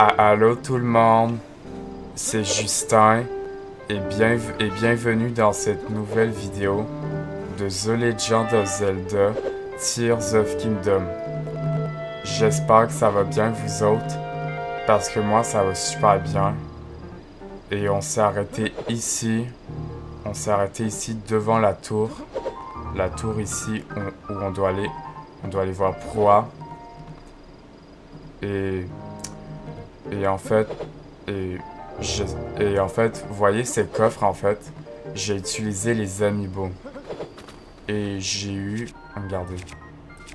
Allô tout le monde, c'est Justin et bienvenue dans cette nouvelle vidéo de The Legend of Zelda Tears of Kingdom. J'espère que ça va bien vous autres, parce que moi ça va super bien. Et on s'est arrêté ici, devant la tour ici où on doit aller voir Proa. Et Et en fait, et, et en fait, vous voyez ces coffres en fait, j'ai utilisé les amiibo. Et regardez,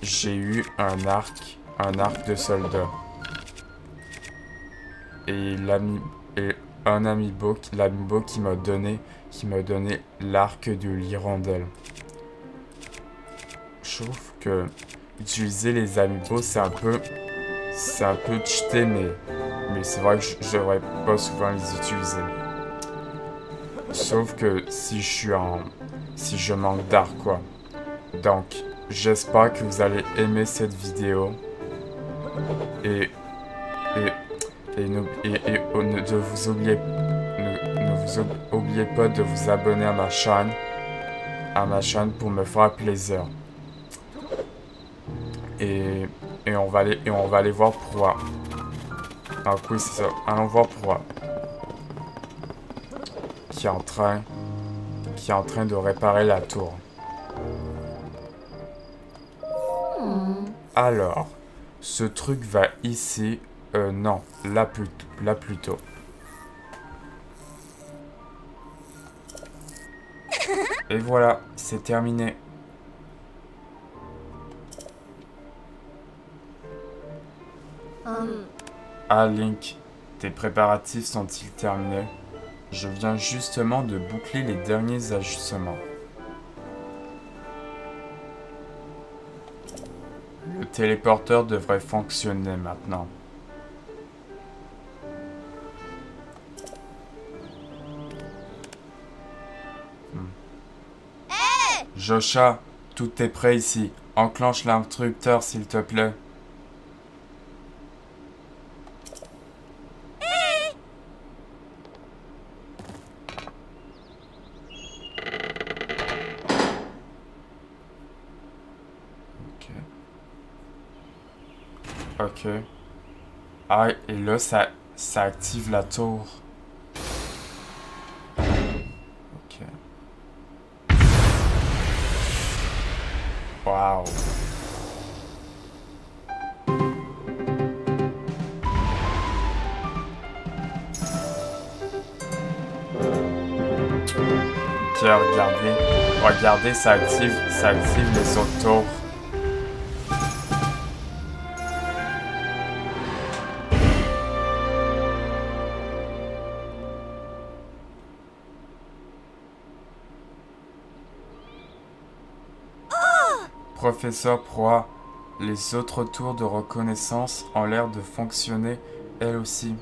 j'ai eu un arc de soldat. Et l'amiibo qui m'a donné l'arc de l'hirondelle. Je trouve que utiliser les amiibo c'est un peu cheaté, mais c'est vrai que je devrais pas souvent les utiliser. Sauf que si je manque d'art quoi. Donc, j'espère que vous allez aimer cette vidéo. Et, ne vous oubliez, ne vous oubliez pas de vous abonner à ma chaîne pour me faire plaisir. Et, on va aller voir Proa. Donc oui, c'est ça. Allons voir Proa. Qui est en train de réparer la tour. Alors, ce truc va ici. Non, là plutôt. Et voilà, c'est terminé. Ah Link, tes préparatifs sont-ils terminés? Je viens justement de boucler les derniers ajustements. Le téléporteur devrait fonctionner maintenant. Josha, tout est prêt ici. Enclenche l'interrupteur s'il te plaît. Ok. Ah, et là, ça active la tour. Ok. Wow. Ok, regardez, ça active les autres tours. Professeur Proa, les autres tours de reconnaissance ont l'air de fonctionner elles aussi.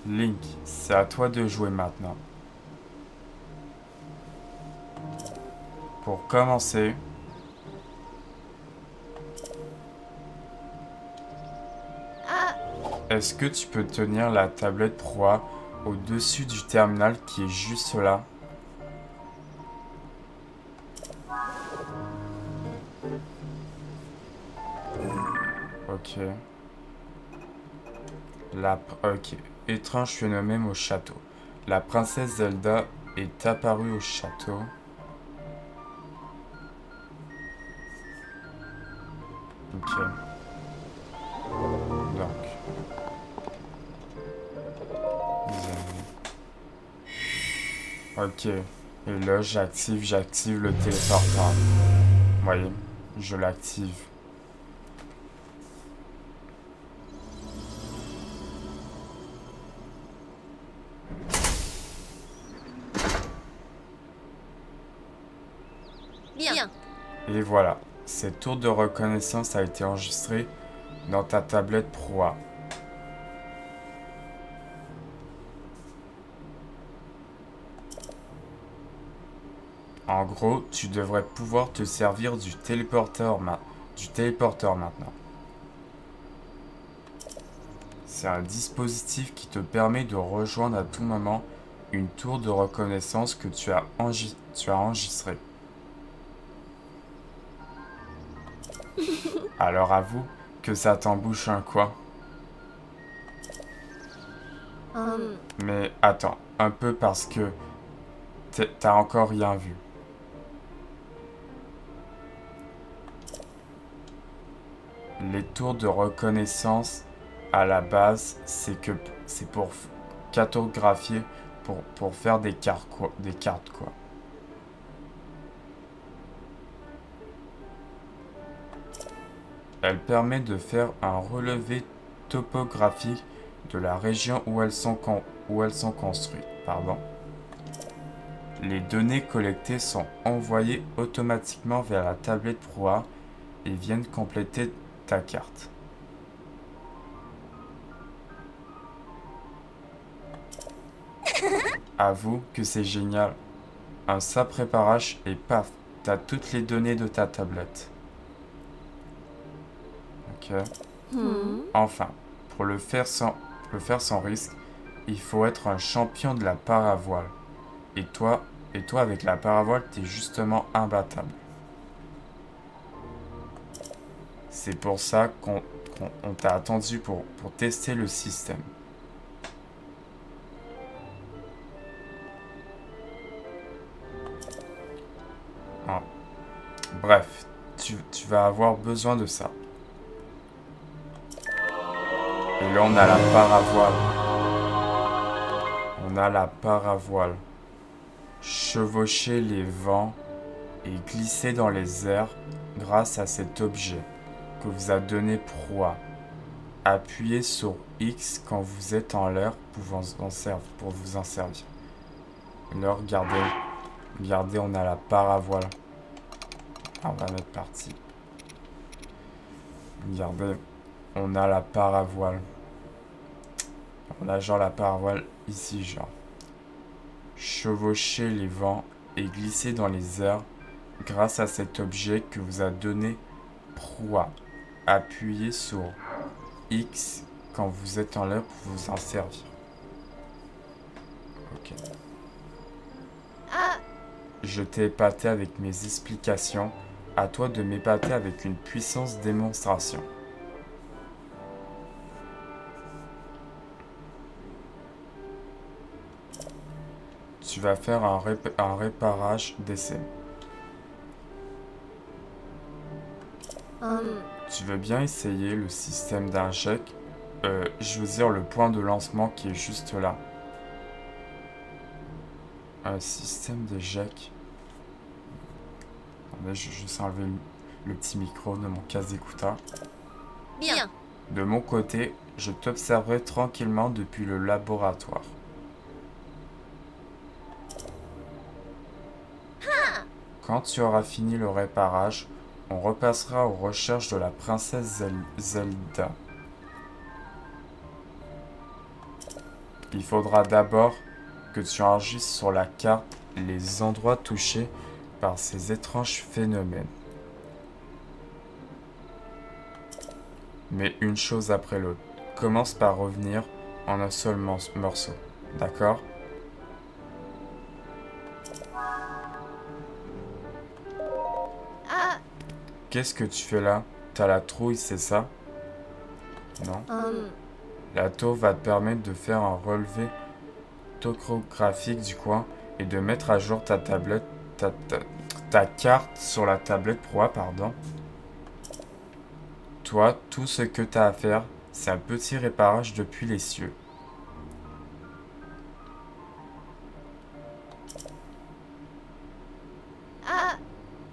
Link, c'est à toi de jouer maintenant. Pour commencer, est-ce que tu peux tenir la tablette Proa au-dessus du terminal qui est juste là? Ok. Ok. Étrange phénomène au château. La princesse Zelda est apparue au château. Ok. Donc. Ok. Et là, j'active le téléporteur. Vous voyez, je l'active. Bien. Et voilà, cette tour de reconnaissance a été enregistrée dans ta tablette Proa. En gros, tu devrais pouvoir te servir du téléporteur maintenant. C'est un dispositif qui te permet de rejoindre à tout moment une tour de reconnaissance que tu as enregistrée. Alors avoue que ça t'embouche un coin. Mais attends, un peu parce que t'as encore rien vu. Les tours de reconnaissance, à la base, c'est pour cartographier, pour faire des cartes quoi. Elle permet de faire un relevé topographique de la région où elles sont construites. Les données collectées sont envoyées automatiquement vers la tablette proie et viennent compléter ta carte. Avoue que c'est génial. Un simple préparage et paf, t'as toutes les données de ta tablette. Ok. Enfin, pour le faire sans risque, il faut être un champion de la paravoile. Et toi avec la paravoile, t'es justement imbattable. C'est pour ça qu'on t'a attendu pour tester le système. Ah. Bref, tu vas avoir besoin de ça. Et là, on a la paravoile. Chevaucher les vents et glisser dans les airs grâce à cet objet que vous a donné proie. Appuyez sur X quand vous êtes en l'air pour vous en servir. Là, regardez, on a la paravoile. On va mettre parti. Regardez, on a la paravoile. On a genre la paravoile ici, genre. Chevaucher les vents et glisser dans les airs grâce à cet objet que vous a donné proie. Appuyez sur X quand vous êtes en l'air pour vous en servir. Ok. Je t'ai épaté avec mes explications. À toi de m'épater avec une puissance démonstration. Tu vas faire un réparage d'essai. Tu veux bien essayer le système d'inject? Je veux dire le point de lancement qui est juste là. Un système d'éject. Attendez, je vais juste enlever le petit micro de mon casque d'écouteur. Bien. De mon côté, je t'observerai tranquillement depuis le laboratoire. Quand tu auras fini le réparage, on repassera aux recherches de la princesse Zelda. Il faudra d'abord que tu enregistres sur la carte les endroits touchés par ces étranges phénomènes. Mais une chose après l'autre. Commence par revenir en un seul morceau. D'accord ? Qu'est-ce que tu fais là? T'as la trouille, c'est ça? Non? La tour va te permettre de faire un relevé topographique du coin et de mettre à jour ta tablette, ta carte sur la tablette proie, pardon. Toi, tout ce que tu as à faire, c'est un petit réparage depuis les cieux.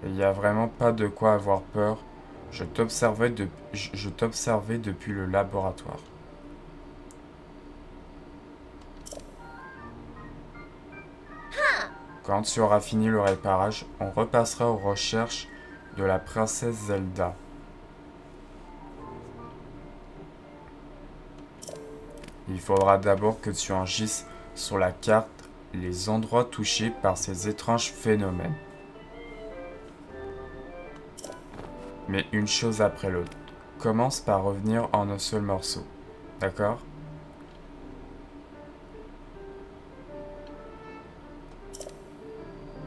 Il n'y a vraiment pas de quoi avoir peur. Je t'observais depuis le laboratoire. Quand tu auras fini le réparage, on repassera aux recherches de la princesse Zelda. Il faudra d'abord que tu enregistres sur la carte les endroits touchés par ces étranges phénomènes. mais une chose après l'autre. Commence par revenir en un seul morceau. D'accord?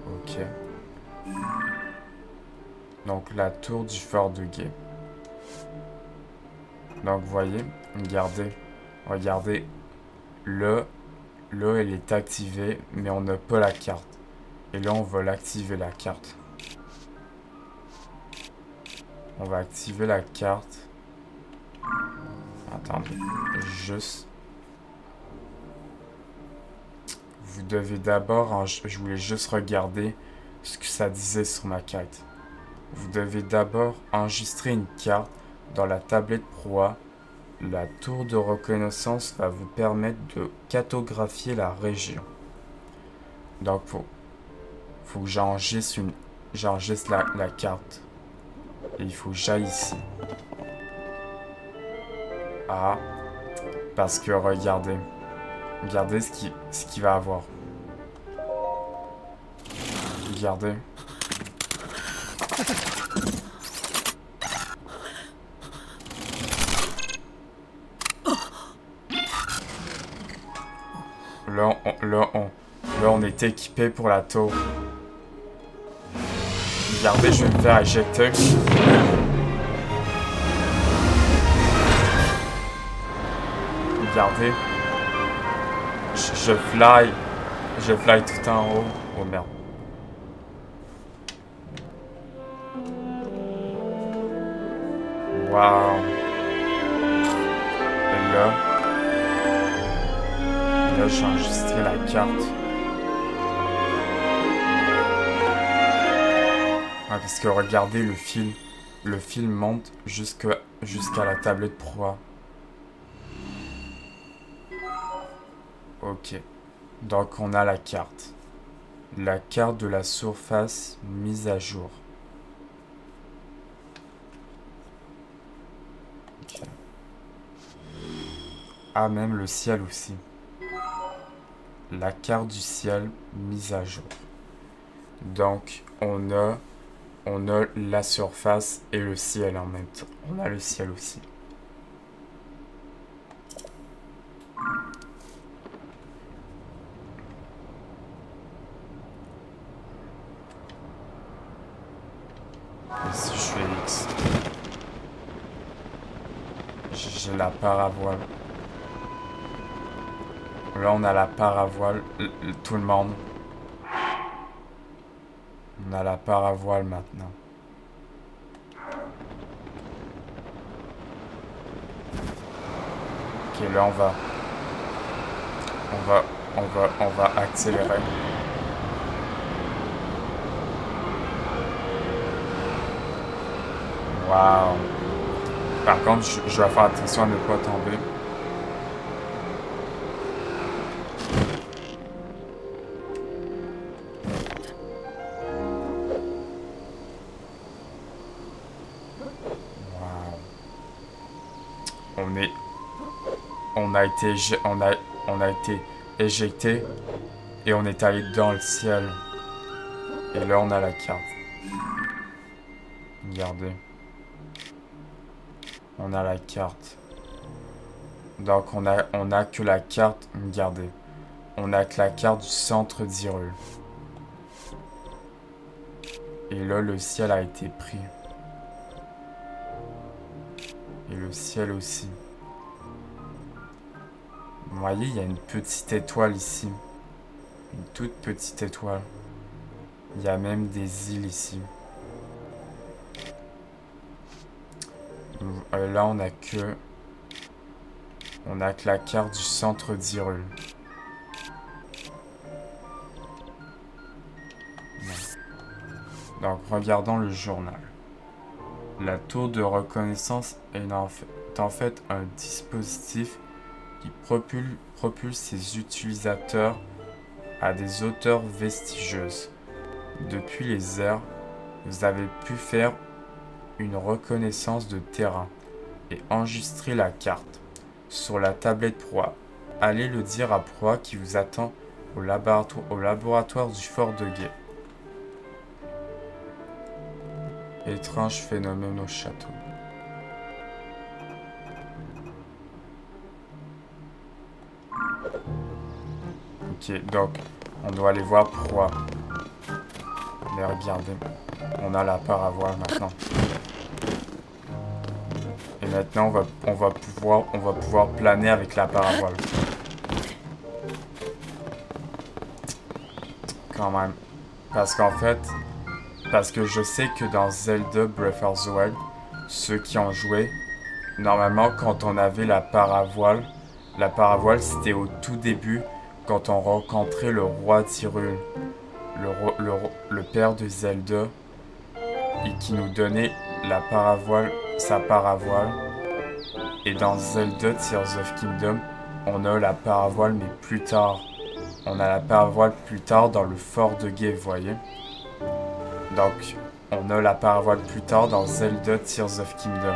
Ok. Donc la tour du fort de Guet. Donc vous voyez, regardez, là, elle est activée, mais on n'a pas la carte. Et là, on va l'activer la carte. On va activer la carte. Attendez, juste. Vous devez d'abord, je voulais juste regarder ce que ça disait sur ma carte. Vous devez d'abord enregistrer une carte dans la tablette proie. La tour de reconnaissance va vous permettre de cartographier la région. Donc, faut que j'enregistre la carte. Et il faut que j'aille ici. Ah, parce que regardez ce qu'il va avoir. Regardez. Là, on est équipé pour la tour. Regardez, je vais me faire éjecter. Regardez. Je fly. Je fly tout en haut. Oh merde. Waouh. Et là, j'ai enregistré la carte. Ouais, parce que regardez le fil. Le fil monte jusqu'à la tablette proie. Ok. Donc on a la carte. La carte de la surface mise à jour. Okay. Ah, même le ciel aussi. La carte du ciel mise à jour. Donc on a la surface et le ciel en même temps. On a le ciel aussi. Et si je fais X, j'ai la paravoile. Là, on a la paravoile. Tout le monde. On a la paravoile maintenant. Ok, là, on va accélérer. Waouh. Par contre, je vais faire attention à ne pas tomber. Waouh. On a été éjecté et on est allé dans le ciel. Et là, on a la carte. Regardez. On a la carte. Donc, on a que la carte. Regardez. On a que la carte du centre d'Hyrule. Et là, le ciel a été pris. Et le ciel aussi. Vous voyez, il y a une petite étoile ici. Une toute petite étoile. Il y a même des îles ici. Là, on a que la carte du centre d'Hyrule. Donc, regardons le journal. La tour de reconnaissance est en fait un dispositif qui propulse ses utilisateurs à des hauteurs vestigieuses. Depuis les airs, vous avez pu faire une reconnaissance de terrain et enregistrer la carte sur la tablette proie. Allez le dire à proie qui vous attend au laboratoire du fort de Guet. Étrange phénomène au château. Ok, donc, on doit aller voir pourquoi. Mais regardez, on a la paravoile maintenant. Et maintenant, on va pouvoir planer avec la paravoile. Quand même. Parce qu'en fait, parce que je sais que dans Zelda Breath of the Wild, ceux qui ont joué, normalement, quand on avait la paravoile c'était au tout début, quand on rencontrait le roi d'Hyrule, le père de Zelda, et qui nous donnait la paravoile, sa paravoile. Et dans Zelda Tears of Kingdom, on a la paravoile, mais plus tard. On a la paravoile plus tard dans le fort de Guay, vous voyez. Donc, on a la paravoile plus tard dans Zelda Tears of Kingdom.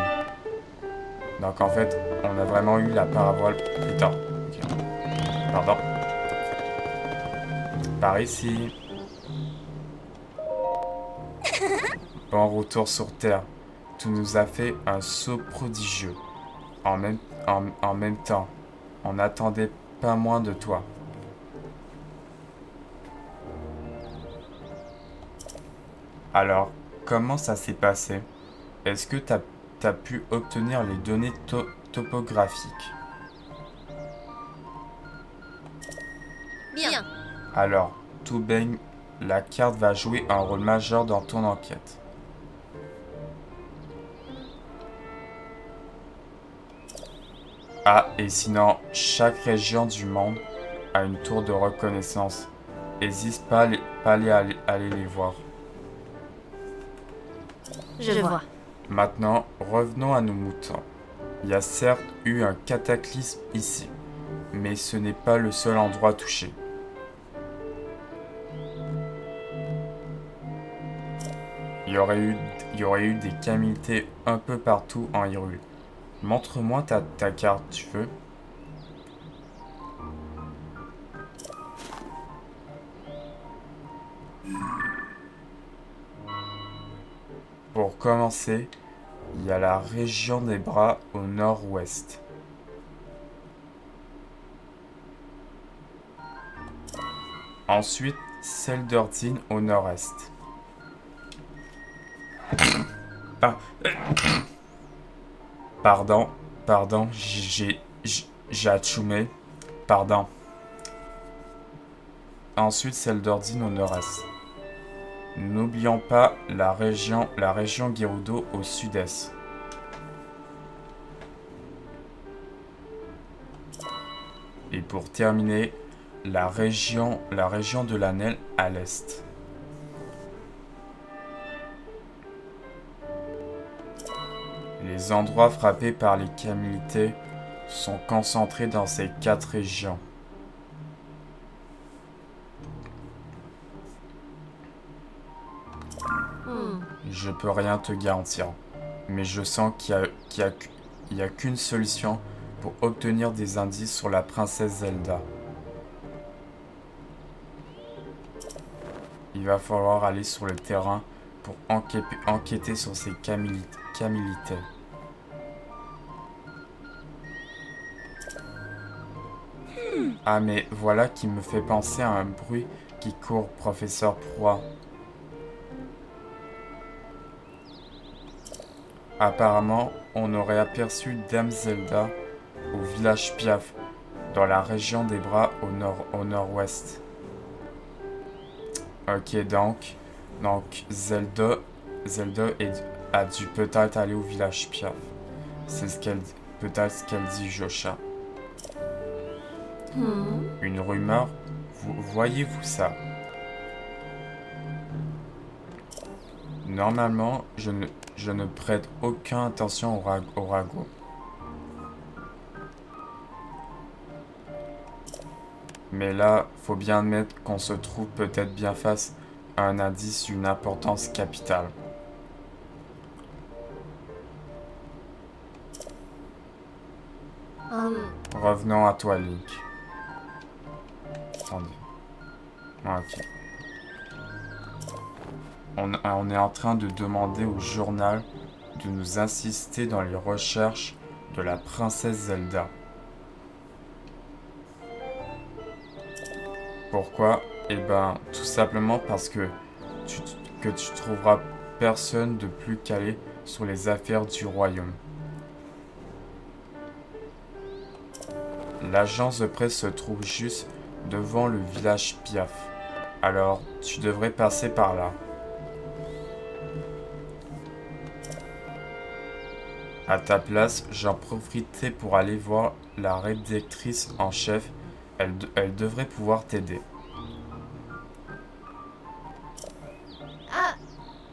Donc, en fait, on a vraiment eu la paravoile plus tard. Okay. Pardon. Par ici. Bon retour sur Terre. Tu nous as fait un saut prodigieux. En même temps, on n'attendait pas moins de toi. Alors, comment ça s'est passé? Est-ce que t'as pu obtenir les données topographiques? Bien. Alors, tout baigne, la carte va jouer un rôle majeur dans ton enquête. Ah, et sinon, chaque région du monde a une tour de reconnaissance. N'hésite pas à aller les voir. Je vois. Maintenant, revenons à nos moutons. Il y a certes eu un cataclysme ici, mais ce n'est pas le seul endroit touché. Il y aurait eu des calamités un peu partout en Hyrule. Montre-moi ta carte, tu veux? Pour commencer, il y a la région des bras au nord-ouest. Ensuite, celle d'Ordine au nord-est. Ah. Pardon, j'ai atchoumé. Pardon. Ensuite, celle d'Ordine au nord-est. N'oublions pas la région Gerudo au sud-est. Et pour terminer, la région de l'Anel à l'est. Les endroits frappés par les calamités sont concentrés dans ces 4 régions. Je peux rien te garantir, mais je sens qu'il y a qu'une solution pour obtenir des indices sur la princesse Zelda. Il va falloir aller sur le terrain pour enquêter sur ces calamités. Ah mais voilà qui me fait penser à un bruit qui court, professeur Proie. Apparemment, on aurait aperçu Dame Zelda au village Piaf, dans la région des bras au nord-ouest. Ok, donc Zelda a dû peut-être aller au village Piaf. C'est peut-être ce qu'elle dit, Josha. Une rumeur? Voyez-vous ça? Normalement, je ne prête aucune attention au ragot. Mais là, faut bien admettre qu'on se trouve peut-être bien face à un indice d'une importance capitale. Revenons à toi, Link. Attendez. Ok. on est en train de demander au journal de nous assister dans les recherches de la princesse Zelda. Pourquoi? Eh ben, tout simplement parce que tu trouveras personne de plus calé sur les affaires du royaume. L'agence de presse se trouve juste devant le village Piaf. Alors, tu devrais passer par là. À ta place, j'en profiterai pour aller voir la rédactrice en chef. Elle devrait pouvoir t'aider.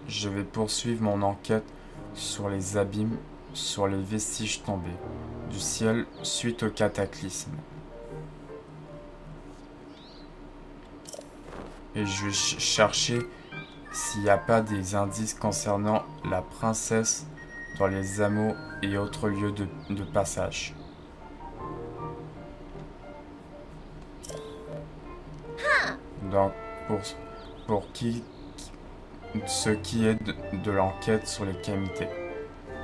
Je vais poursuivre mon enquête sur les abîmes, sur les vestiges tombés du ciel suite au cataclysme. Et je vais chercher s'il n'y a pas des indices concernant la princesse dans les hameaux et autres lieux de passage. Donc, pour ce qui est de l'enquête sur les camités,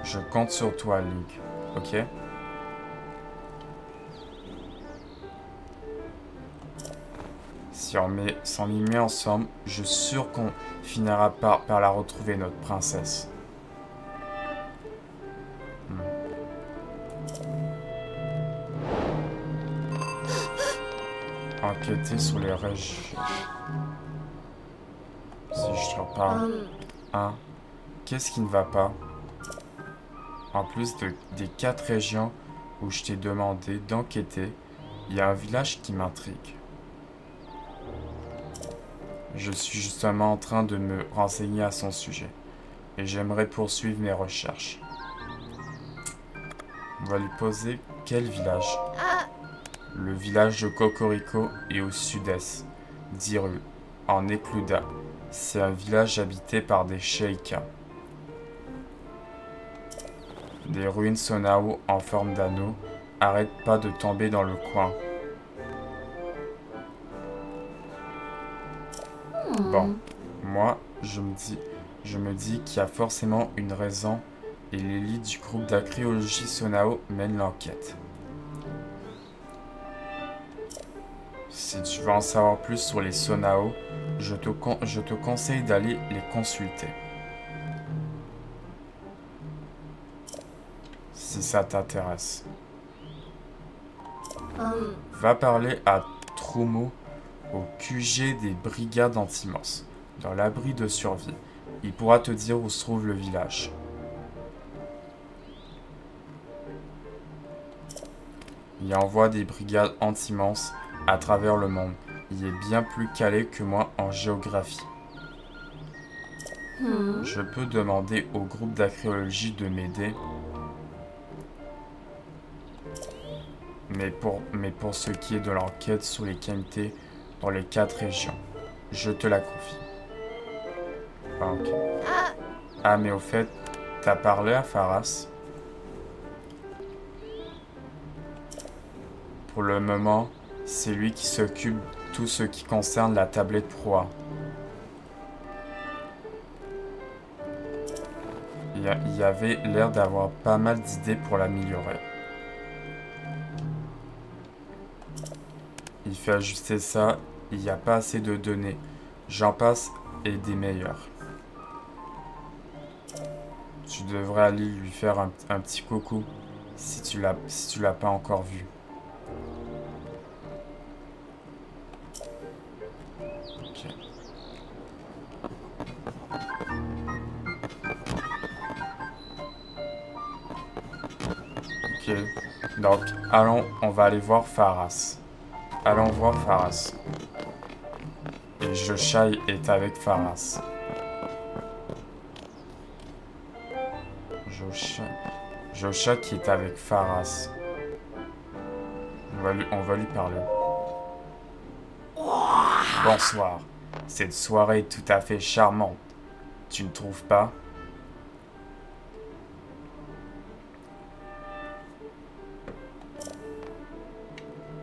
je compte sur toi, Link. Ok? Si on y met ensemble, je suis sûr qu'on finira par la retrouver, notre princesse. Enquêter sur les régions. Si je te reparle. Hein? Qu'est-ce qui ne va pas? En plus des 4 régions où je t'ai demandé d'enquêter, il y a un village qui m'intrigue. Je suis justement en train de me renseigner à son sujet. Et j'aimerais poursuivre mes recherches. On va lui poser quel village? Le village de Cocorico est au sud-est d'Hyrule, en Écluda. C'est un village habité par des Sheikas. Des ruines Sonao en forme d'anneau arrêtent pas de tomber dans le coin. Bon, moi, je me dis qu'il y a forcément une raison et l'élite du groupe d'archéologie Sonao mène l'enquête. Si tu veux en savoir plus sur les Sonao, je te conseille d'aller les consulter. Si ça t'intéresse. Va parler à Trumo au QG des brigades anti-mors, dans l'abri de survie. Il pourra te dire où se trouve le village. Il envoie des brigades anti-mors à travers le monde. Il est bien plus calé que moi en géographie. Je peux demander au groupe d'archéologie de m'aider. Mais pour ce qui est de l'enquête sur les camités dans les 4 régions, je te la confie. Ok. Ah, mais au fait, t'as parlé à Pharas? Pour le moment, c'est lui qui s'occupe de tout ce qui concerne la tablette proie. Il y avait l'air d'avoir pas mal d'idées pour l'améliorer. Il fait ajuster ça, il n'y a pas assez de données. J'en passe et des meilleures. Tu devrais aller lui faire un petit coucou si tu l'as pas encore vu. Ok. Ok. Donc, allons, on va aller voir Pharas. Allons voir Pharas. Et Joshai est avec Pharas. Joshai qui est avec Pharas. On va lui parler. Bonsoir. Cette soirée est tout à fait charmante. Tu ne trouves pas?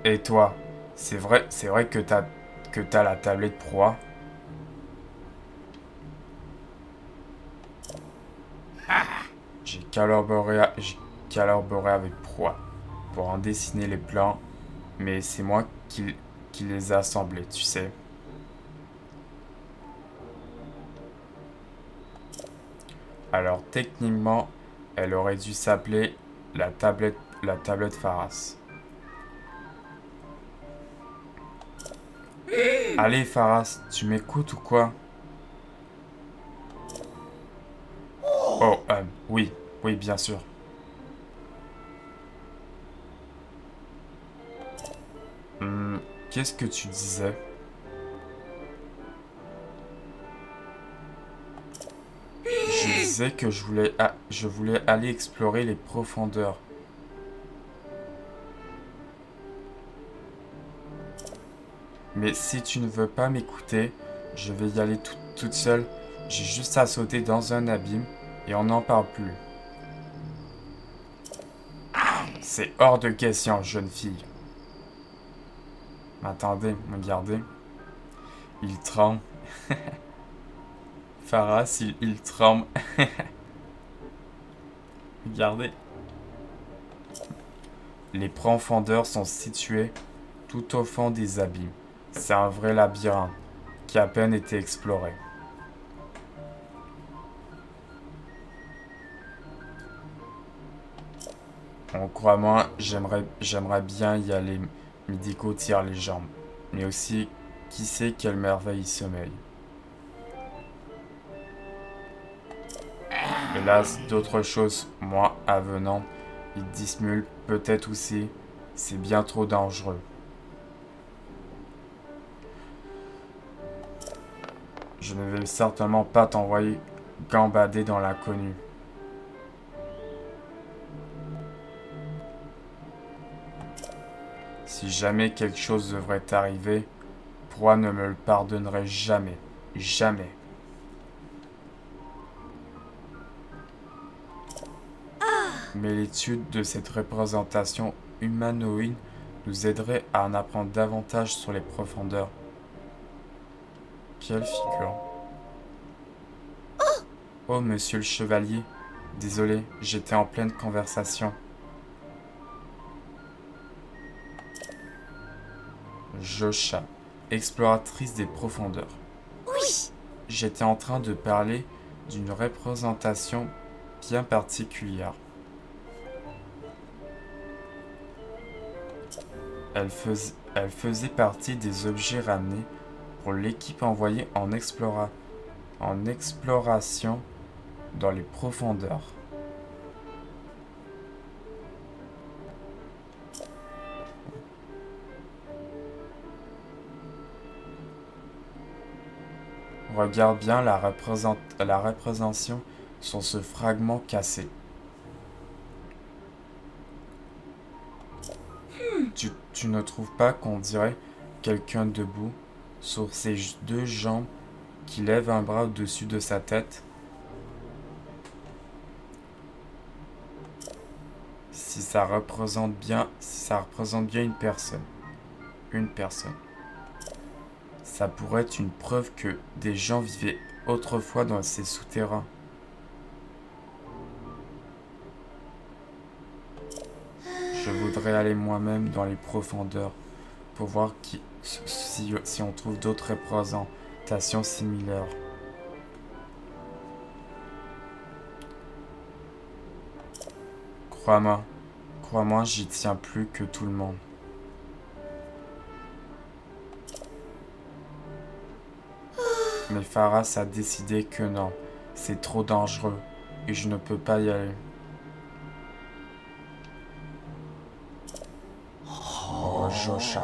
Et toi? C'est vrai que t'as la tablette proie. J'ai collaboré avec Proie pour en dessiner les plans, mais c'est moi qui les ai assemblés, tu sais. Alors techniquement, elle aurait dû s'appeler la tablette Pharas. Allez Pharas, tu m'écoutes ou quoi? Oh, oui, oui, bien sûr. Qu'est-ce que tu disais? Je disais que je voulais aller explorer les profondeurs. Mais si tu ne veux pas m'écouter, je vais y aller toute seule. J'ai juste à sauter dans un abîme et on n'en parle plus. C'est hors de question, jeune fille. Attendez, regardez. Il tremble. Pharas, il tremble. Regardez. Les profondeurs sont situées tout au fond des abîmes. C'est un vrai labyrinthe qui a à peine été exploré. Crois-moi, j'aimerais bien y aller. Midiko tire les jambes. Mais aussi, qui sait quelle merveille y sommeille. Hélas, d'autres choses, moi, avenant, il dissimule peut-être aussi. C'est bien trop dangereux. Je ne vais certainement pas t'envoyer gambader dans l'inconnu. Si jamais quelque chose devrait t'arriver, Proie ne me le pardonnerait jamais. Jamais. Mais l'étude de cette représentation humanoïde nous aiderait à en apprendre davantage sur les profondeurs. Quelle figure. Oh, monsieur le chevalier. Désolé, j'étais en pleine conversation. Josha, exploratrice des profondeurs. Oui. J'étais en train de parler d'une représentation bien particulière. Elle faisait partie des objets ramenés pour l'équipe envoyée en exploration dans les profondeurs. Regarde bien la représentation sur ce fragment cassé. Tu ne trouves pas qu'on dirait quelqu'un debout sur ses deux jambes qui lève un bras au-dessus de sa tête? Si ça représente bien une personne. Ça pourrait être une preuve que des gens vivaient autrefois dans ces souterrains. Je voudrais aller moi-même dans les profondeurs pour voir si on trouve d'autres représentations similaires. Crois-moi, j'y tiens plus que tout le monde. Mais Pharas a décidé que non, c'est trop dangereux et je ne peux pas y aller. Oh, Josha.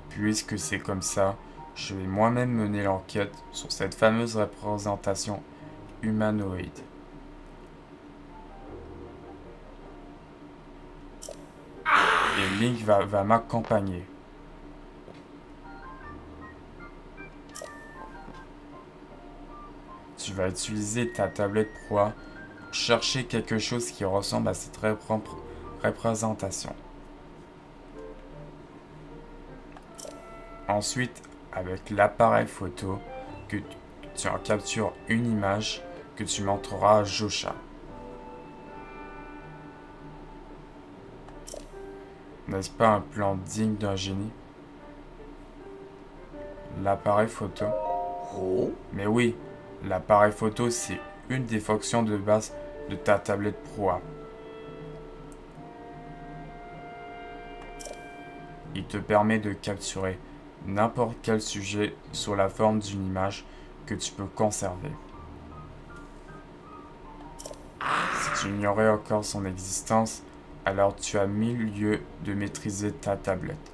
Puisque c'est comme ça, je vais moi-même mener l'enquête sur cette fameuse représentation humanoïde. Et Link va m'accompagner. Tu vas utiliser ta tablette Proie pour chercher quelque chose qui ressemble à cette représentation. Ensuite, avec l'appareil photo tu en captures une image que tu montreras à Josha. N'est-ce pas un plan digne d'un génie? L'appareil photo. Oh. Mais oui, l'appareil photo, c'est une des fonctions de base de ta tablette Proa. Il te permet de capturer n'importe quel sujet sous la forme d'une image que tu peux conserver. Si tu ignorais encore son existence, alors tu as mille lieues de maîtriser ta tablette.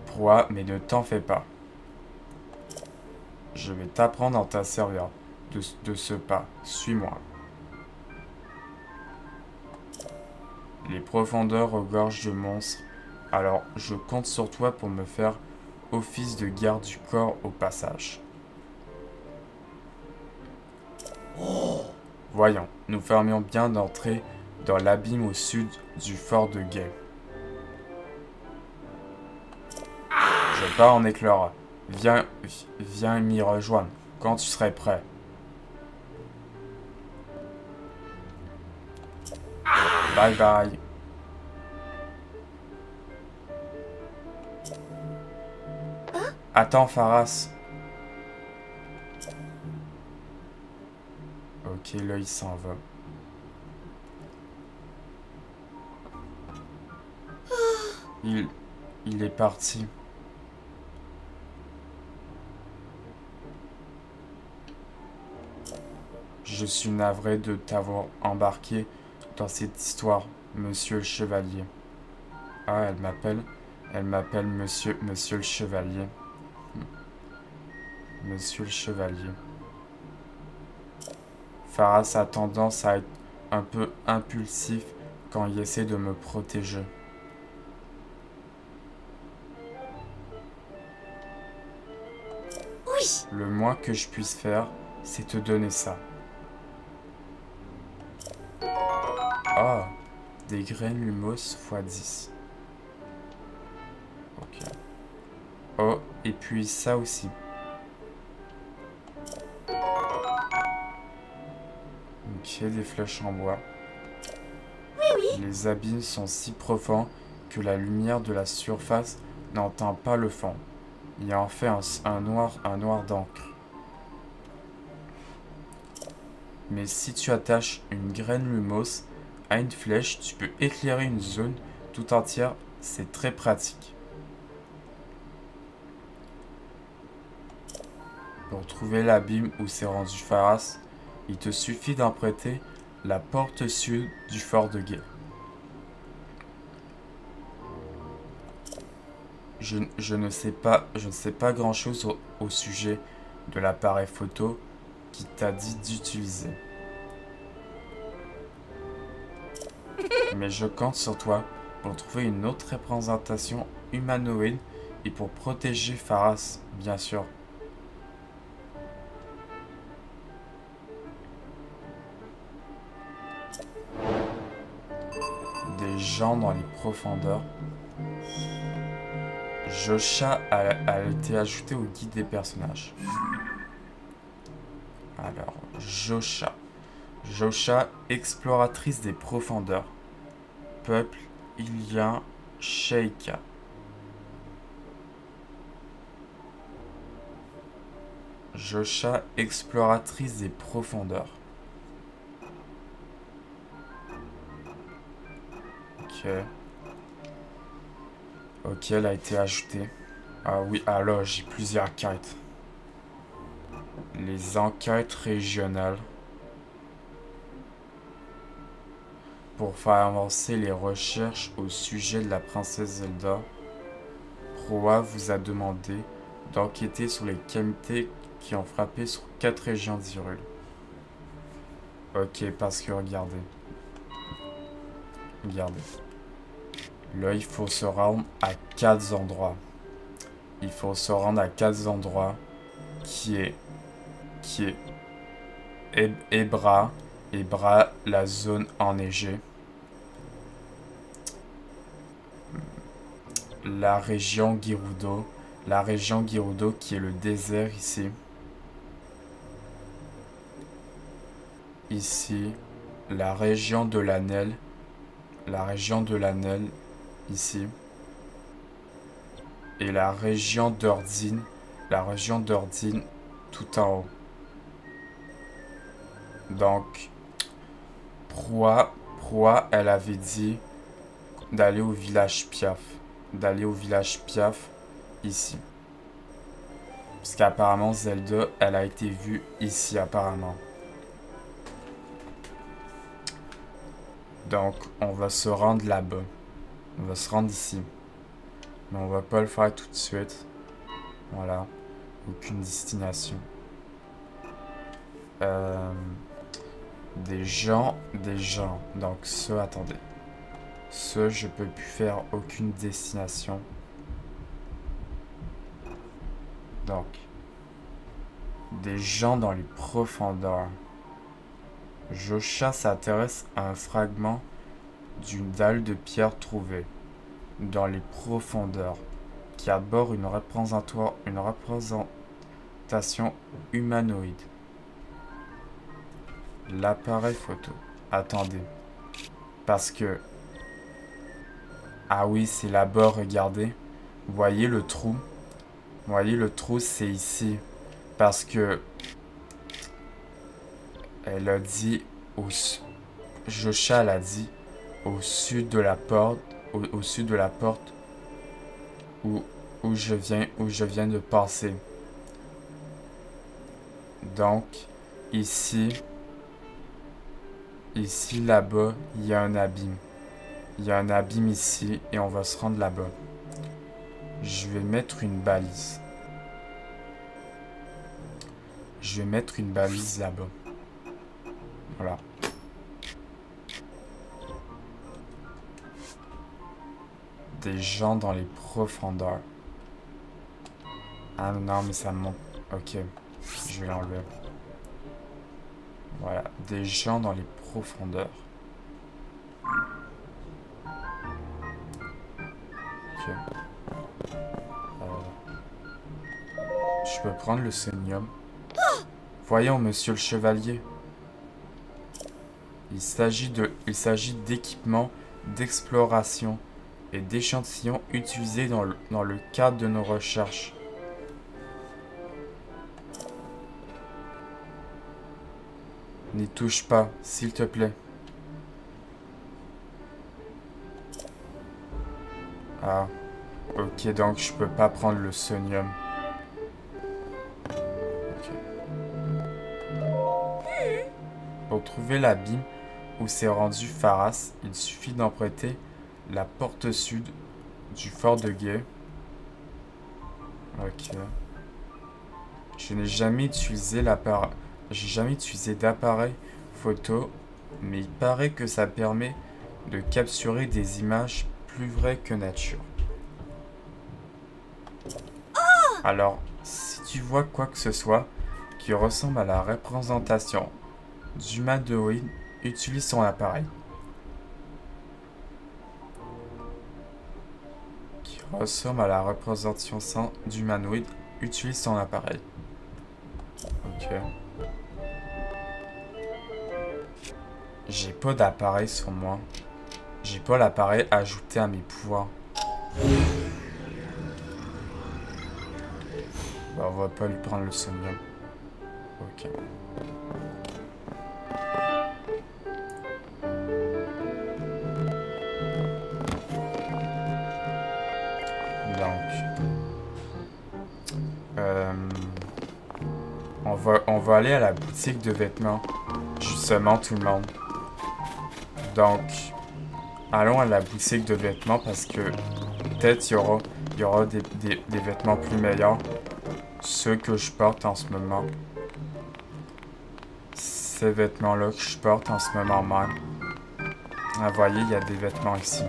Proa, mais ne t'en fais pas. Je vais t'apprendre à t'en servir de ce pas. Suis-moi. Les profondeurs regorgent de monstres, alors je compte sur toi pour me faire office de garde du corps au passage. Voyons, nous fermions bien d'entrer dans l'abîme au sud du fort de Gay. Je pars en éclaireur. Viens m'y rejoindre quand tu serais prêt. Bye bye. Attends, Pharas. Ok, là, il s'en va. Il est parti. Je suis navré de t'avoir embarqué dans cette histoire, monsieur le chevalier. Ah, elle m'appelle monsieur le chevalier. Monsieur le chevalier. Pharas a tendance à être un peu impulsif quand il essaie de me protéger. Oui. Le moins que je puisse faire, c'est te donner ça. Ah, des graines lumos x10. Ok. Oh, et puis ça aussi. Ok, des flèches en bois. Oui. Les abîmes sont si profonds que la lumière de la surface n'entend pas le fond. Il y a en fait un noir d'encre. Mais si tu attaches une graine lumos à une flèche, tu peux éclairer une zone tout entière. C'est très pratique. Pour trouver l'abîme où s'est rendu Pharas, il te suffit d'emprunter la porte sud du fort de Gay. Je ne sais pas grand-chose au sujet de l'appareil photo qui t'a dit d'utiliser. Mais je compte sur toi pour trouver une autre représentation humanoïde et pour protéger Pharas, bien sûr. Des gens dans les profondeurs. Josha a été ajouté au guide des personnages. Alors, Josha. Josha, exploratrice des profondeurs. Peuple Ilien Sheikah. Josha, exploratrice des profondeurs. Ok. Ok, elle a été ajoutée. Ah oui, alors j'ai plusieurs quêtes. Les enquêtes régionales. Pour faire avancer les recherches au sujet de la princesse Zelda, Proa vous a demandé d'enquêter sur les calamités qui ont frappé sur 4 régions d'Hyrule. Ok, parce que regardez. Regardez. Là, il faut se rendre à 4 endroits. Il faut se rendre à 4 endroits qui est Ebra, la zone enneigée. La région Gerudo qui est le désert ici. ici, la région de l'Anel, ici, et la région d'Ordine tout en haut. Donc, Proie, elle avait dit d'aller au village Piaf. Ici. Parce qu'apparemment, Zelda, elle a été vue ici, apparemment. Donc, on va se rendre là-bas. On va se rendre ici. Mais on va pas le faire tout de suite. Voilà. Aucune destination. Des gens. Donc ça, attendez. Ça, je peux plus faire aucune destination. Donc, des gens dans les profondeurs. Josha s'intéresse à un fragment d'une dalle de pierre trouvée dans les profondeurs qui aborde une représentation humanoïde. L'appareil photo. Attendez. Parce que... Ah oui, c'est là-bas, regardez. Vous voyez le trou? Vous voyez le trou, c'est ici. Parce que... Elle a dit... Josha, elle a dit... Au sud de la porte... Au sud de la porte... Où je viens de passer. Donc... Ici... Ici, là-bas, il y a un abîme. Il y a un abîme ici et on va se rendre là-bas. Je vais mettre une balise. Je vais mettre une balise là-bas. Voilà. Des gens dans les profondeurs. Ah non, mais ça me monte. Ok. Je vais l'enlever. Voilà. Des gens dans les profondeurs. Ok. Je peux prendre le sénium. Voyons, monsieur le chevalier. Il s'agit d'équipements d'exploration et d'échantillons utilisés dans le cadre de nos recherches. N'y touche pas, s'il te plaît. Ah, ok, donc je peux pas prendre le sonium. Ok. Pour trouver l'abîme où s'est rendu Pharas, il suffit d'emprunter la porte sud du fort de Guet. Ok. Je n'ai jamais utilisé l'appareil. J'ai jamais utilisé d'appareil photo, mais il paraît que ça permet de capturer des images plus vraies que nature. Alors, si tu vois quoi que ce soit qui ressemble à la représentation d'humanoïde, utilise son appareil. Qui ressemble à la représentation d'humanoïde, utilise son appareil. Ok. J'ai pas d'appareil sur moi. J'ai pas l'appareil ajouté à mes pouvoirs. Bah, on va pas lui prendre le somnium. Ok. Donc, on va aller à la boutique de vêtements. Justement, tout le monde. Donc, allons à la boutique de vêtements parce que peut-être il y aura des vêtements plus meilleurs. Ceux que je porte en ce moment. Ces vêtements-là que je porte en ce moment même. Ah, vous voyez, il y a des vêtements ici.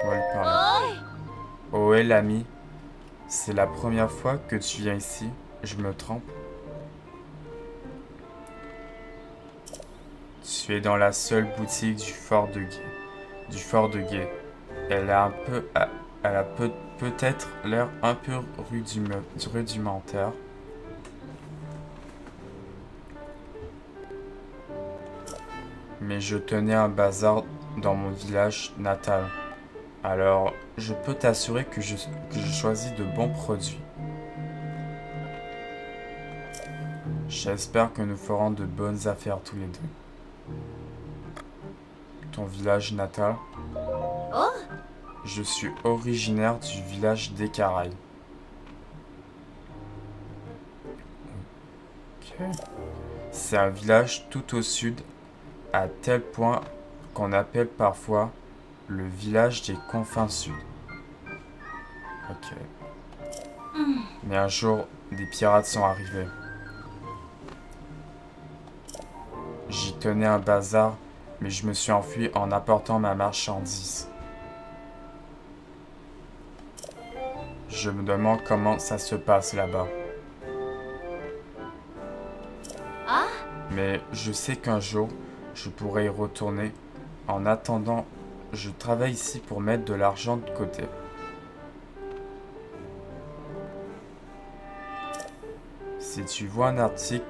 On va lui parler. Oh, hé, l'ami. C'est la première fois que tu viens ici. Je me trompe. Tu es dans la seule boutique du fort de Guet. Elle a peut-être l'air un peu rudimentaire. mais je tenais un bazar dans mon village natal. Alors, je peux t'assurer que je choisis de bons produits. J'espère que nous ferons de bonnes affaires tous les deux. Ton village natal? Oh, Je suis originaire du village d'Écarailles. Ok. C'est un village tout au sud, à tel point qu'on appelle parfois le village des confins sud. Ok. Mais un jour, des pirates sont arrivés. J'y tenais un bazar, mais je me suis enfui en apportant ma marchandise. Je me demande comment ça se passe là-bas. ah, Mais je sais qu'un jour, je pourrai y retourner. En attendant, je travaille ici pour mettre de l'argent de côté. Si tu vois un article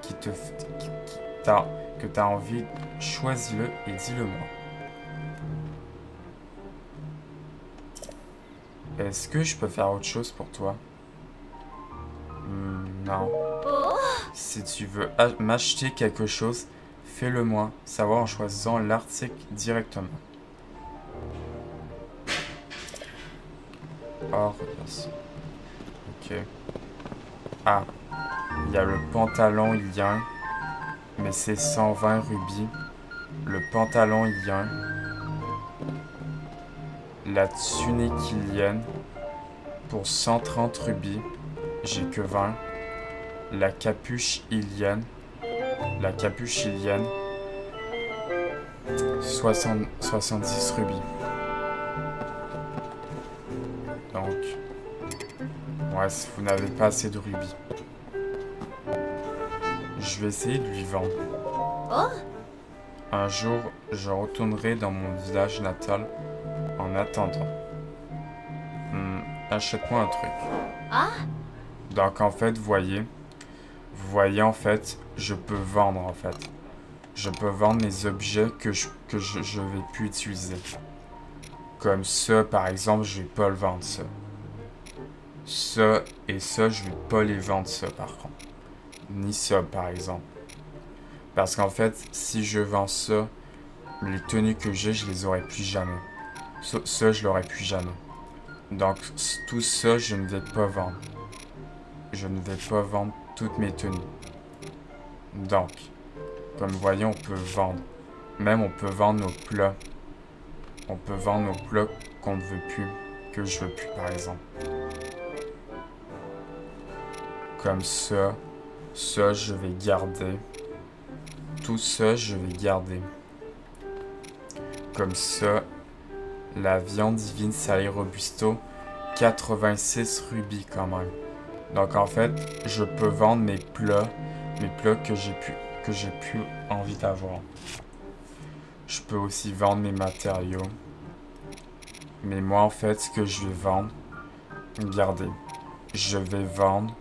que tu as envie, choisis-le et dis-le-moi. Est-ce que je peux faire autre chose pour toi? Non. oh, Si tu veux m'acheter quelque chose, fais-le moi, savoir en choisissant l'article directement. Or, ok. Ah, il y a le pantalon ilien, mais c'est 120 rubis. Le pantalon ilien. La tunique ilienne pour 130 rubis. J'ai que 20. La capuche ilienne. La capuche ilienne. 70 rubis. Donc, ouais, vous n'avez pas assez de rubis. Je vais essayer de lui vendre. oh, Un jour, je retournerai dans mon village natal. En attendant, achète-moi un truc. ah, Donc en fait, vous voyez en fait, je peux vendre en fait. Je peux vendre mes objets que je vais plus utiliser. Comme ça, par exemple, je vais pas le vendre ça. Ça et ça, je vais pas les vendre ça par contre. Ni ça par exemple. Parce qu'en fait, si je vends ça, les tenues que j'ai, je les aurai plus jamais. Ça, je l'aurai plus jamais. Donc, tout ça, je ne vais pas vendre. Je ne vais pas vendre toutes mes tenues. Donc, comme vous voyez, on peut vendre. Même, on peut vendre nos plats. On peut vendre nos plats qu'on ne veut plus. Que je veux plus, par exemple. Comme ça. Ça, je vais garder. Tout ça, je vais garder. Comme ça. La viande divine salée robusto, 86 rubis quand même. Donc en fait, je peux vendre mes plats que j'ai plus envie d'avoir. Je peux aussi vendre mes matériaux. Mais moi en fait, ce que je vais vendre, regardez, je vais vendre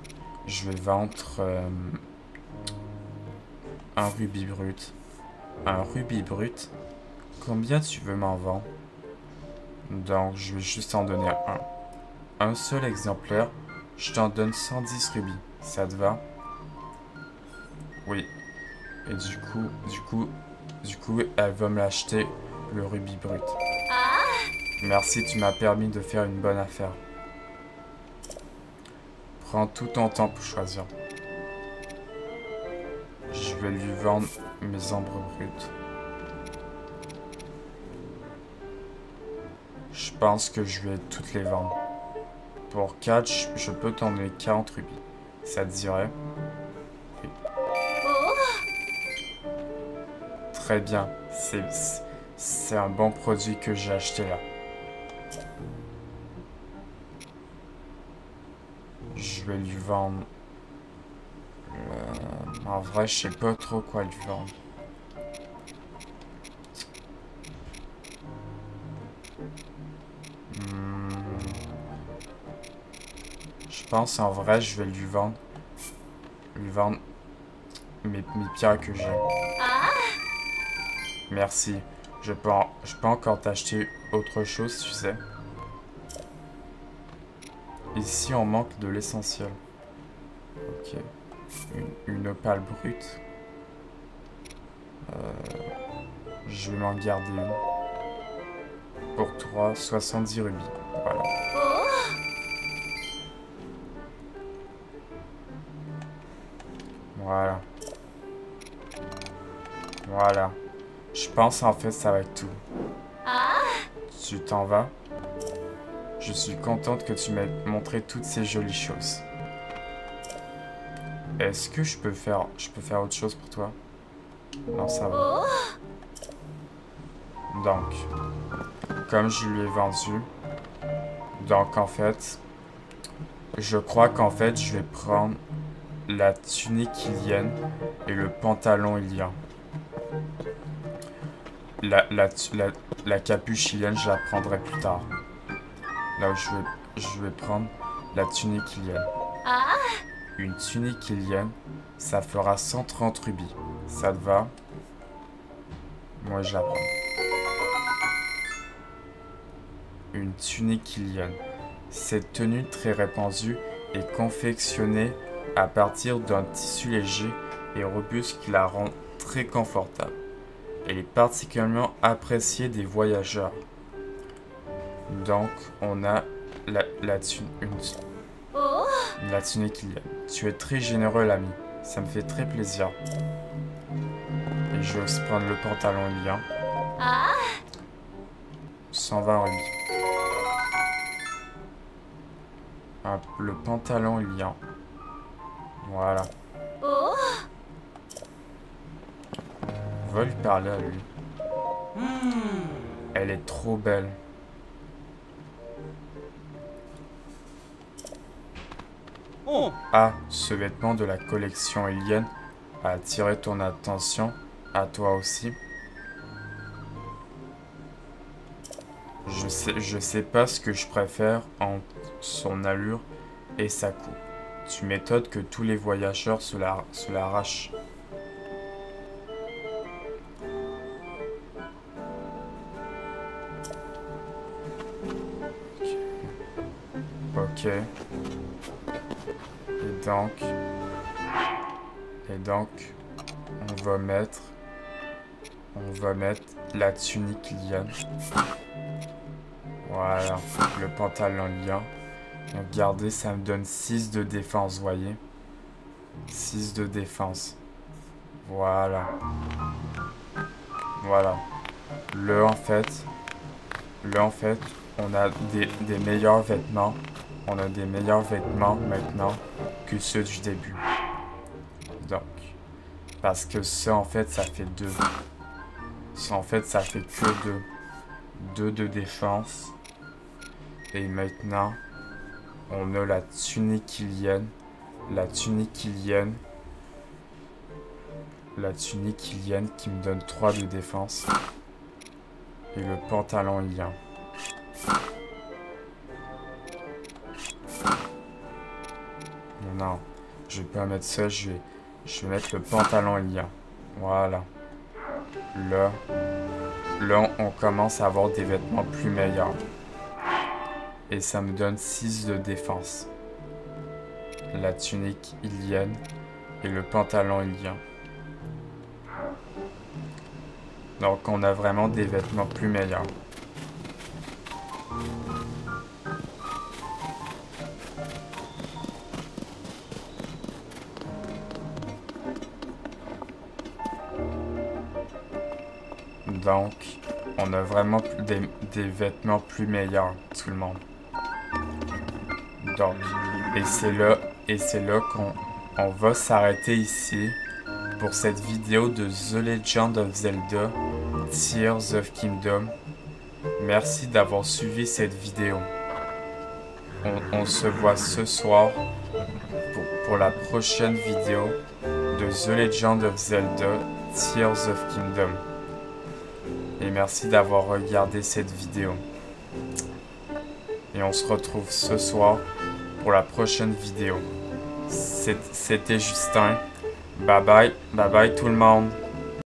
un rubis brut. Un rubis brut. Combien tu veux m'en vendre? Donc, je vais juste en donner un. Un seul exemplaire. Je t'en donne 110 rubis. Ça te va? Oui. Et du coup, elle va me l'acheter, le rubis brut. ah, Merci, tu m'as permis de faire une bonne affaire. Prends tout ton temps pour choisir. Je vais lui vendre mes ombres brutes. Je pense que je vais toutes les vendre. Pour 4, je peux t'en donner 40 rubis. Ça te dirait? Oui. oh, Très bien. C'est un bon produit que j'ai acheté là. Je vais lui vendre... En vrai, je sais pas trop quoi lui vendre. Je pense en vrai, je vais lui vendre mes pierres que j'ai. ah, Merci. Je peux encore t'acheter autre chose, tu sais. Ici, on manque de l'essentiel. Ok. Une opale brute. Je vais m'en garder une. Pour toi, 70 rubis. Voilà. Voilà. Voilà. Je pense en fait ça va être tout. Tu t'en vas? Je suis contente que tu m'aies montré toutes ces jolies choses. Est-ce que je peux faire autre chose pour toi? Non, ça va. Donc, comme je lui ai vendu, donc en fait, je crois qu'en fait, je vais prendre la tunique Ilienne et le pantalon Ilien. La capuche Ilienne, je la prendrai plus tard. Donc, je vais prendre la tunique Ilienne. Une tunique Ilienne, ça fera 130 rubis. Ça te va? Moi, je la prends. Une tunique Ilienne. Cette tenue très répandue est confectionnée à partir d'un tissu léger et robuste qui la rend très confortable. Elle est particulièrement appréciée des voyageurs. Donc, on a la tunique Ilienne. Tu es très généreux, l'ami. Ça me fait très plaisir. Et je vais aussi prendre le pantalon Ilien. 120 rubis. Le pantalon Ilien. Voilà. On va lui parler à lui. Elle est trop belle. Ah, ce vêtement de la collection Ilienne a attiré ton attention, à toi aussi. Je sais pas ce que je préfère entre son allure et sa coupe. Tu m'étonnes que tous les voyageurs se l'arrachent. Ok. Et donc, on va mettre la tunique Ilienne. Voilà, le pantalon Lien. Regardez, ça me donne 6 de défense, voyez. 6 de défense. Voilà. Voilà. Là, en fait, on a des meilleurs vêtements. On a des meilleurs vêtements maintenant que ceux du début. Donc, parce que ça, en fait, ça fait 2. Ça, en fait, ça fait que 2. 2 de défense. Et maintenant, on a la tunique Ilienne. La tunique Ilienne qui me donne 3 de défense. Et le pantalon Ilien. Non, je vais pas mettre ça, je vais mettre le pantalon Ilien. Voilà. Là, on commence à avoir des vêtements plus meilleurs. Et ça me donne 6 de défense. La tunique Ilienne et le pantalon Ilien. Donc on a vraiment des vêtements plus meilleurs. Donc, on a vraiment des vêtements plus meilleurs, tout le monde. Donc, et c'est là qu'on va s'arrêter ici pour cette vidéo de The Legend of Zelda Tears of Kingdom. Merci d'avoir suivi cette vidéo. On se voit ce soir pour la prochaine vidéo de The Legend of Zelda Tears of Kingdom. Et merci d'avoir regardé cette vidéo. Et on se retrouve ce soir pour la prochaine vidéo. C'était Justin. Bye bye tout le monde.